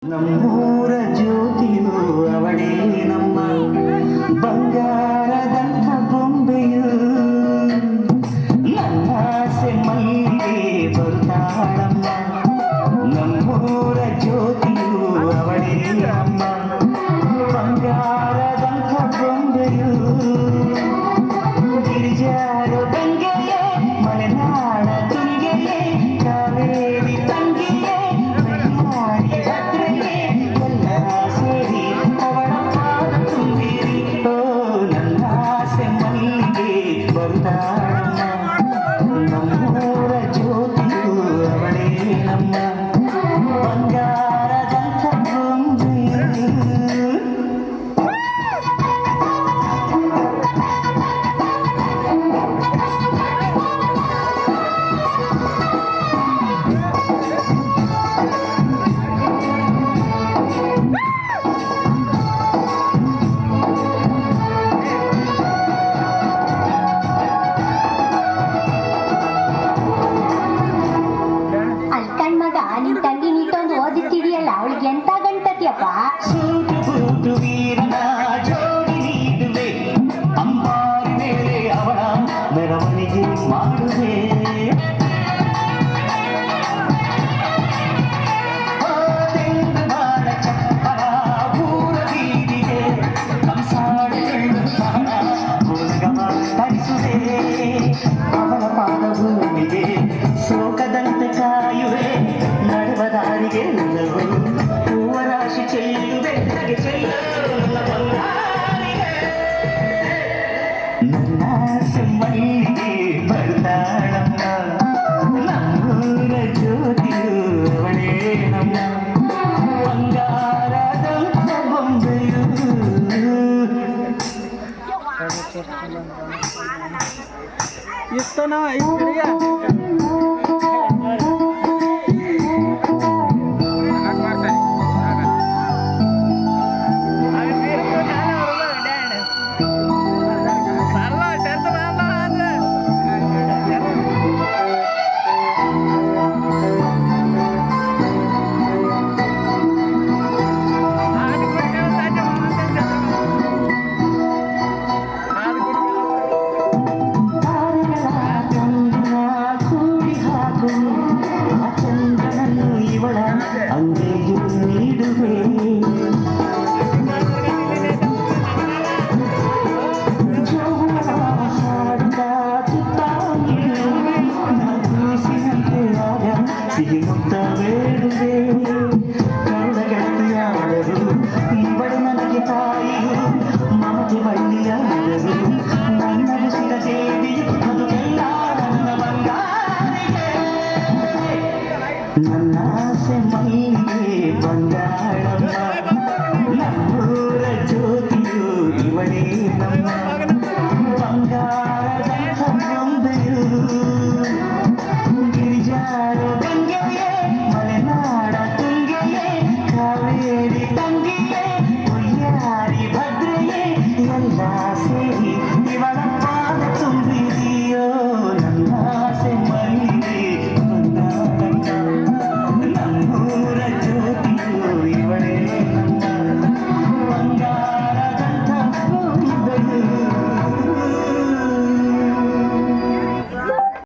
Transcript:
ನಮ್ಮೂರ ಜ್ಯೋತಿಯು ಅವಳೇ ನಮ್ಮ ಬಂಗಾರದಂಥ ಬೊಂಬೆಯು ನನ್ನಾಸೆ ಮಲ್ಲಿಗೆ ಬರ್ತಾಳಮ್ಮ ನಮ್ಮೂರ ಜ್ಯೋತಿಯು ಅವಳೇ ನಮ್ಮ ಬಂಗಾರದಂಥ ಬೊಂಬೆಯು ಗಿರಿಜಾರು ಗಂಗೆಯೇ ಮಲೆನಾಡ ತುಂಗೆಯೇ ಕಾವೇರಿ ತಂಗಿಯೇ ಬಳ್ಳಾರಿ ಭದ್ರೆಯೇ ಎಲ್ಲ ಸೇರಿ ಅವಳ ಪಾದ ತುಂಬಿರಿ ಓ ನನ್ನಾಸೆ ಮಲ್ಲಿಗೆ ಬರ್ತಾಳಮ್ಮ ನಮ್ಮೂರ ಜ್ಯೋತಿಯು ಅವಳೇ ನಮ್ಮ ಬಂಗಾರದಂಥ ಬೊಂಬೆಯು ಮಗ ನಿನ್ ತಂಗಿ ನೀಟೊಂದು ಓದಿತ್ತಿದೆಯಲ್ಲ ಅವಳಿಗೆ ಎಂತ ಗಂಟತಿಯಪ್ಪ ಸೂಟು ವೀರನ ಜೋಡಿ ನೀಡುವೆ ಅಂಬಾರಿ ಮೇಲೆ ಅವಳ ಮೆರವಣಿಗೆ ಮಾಡುವೆ ಬಾಳ ಚಪ್ಪರ ಊರ ಬೀದಿಗೆ ಕಂಸಾಳೆಗಳು ಸಹನ ಗೋಲಗಮ ತರಿಸುವೆ ಅವಳ ಪಾದ ಭೂಮಿಗೆ ಶೋಕದಂತೆ ಕಾಯುವೆ ನಡುವ ದಾರಿಗೆ ನಿಲ್ಲುವೆ ಹೂವರಾಶಿ ಚೆಲ್ಲುವೆ ನನ್ನ ಮಲ್ಲಿಗೆ ಬರ್ತಾಳಮ್ಮ ನಮ್ಮೂರ ಜ್ಯೋತಿಯು ಅವಳೇ ನಮ್ಮ ಬಂಗಾರದಂಥ ಬೊಂಬೆಯು ಇಷ್ಟನಾ ಇಷ್ಟರಿಯ ಅಂಗೆಯು ನೀಡುವೆ ಹಾಡುತ್ತಾ ನಗುಸಿನಂತೆ ಆಗ ಸಿಹಿ ಮುತ್ತ ಬೇಡುವೆ ಕರುಣಗೆಳತಿಯಾದರು ಇವಳು ನನಗೆ ತಾಯಿಯು ಮಮತೆ ಬಳ್ಳಿಯಾದರು ನನ್ನ ಉಸಿರ ದೇವಿಯು ಮದುವೆಲ್ಲ ನನ್ನ ಬಂಗಾರಿಗೆ ನನ್ನಾಸೆ ಮಲ್ಲಿಗೆ ಬಂಗಾಳಮ್ಮ ನಮ್ಮೂರ ಜ್ಯೋತಿಯು ಇವಳೇ ನಮ್ಮ ಬಂಗಾರದಂಥ ಬೊಂಬೆಯು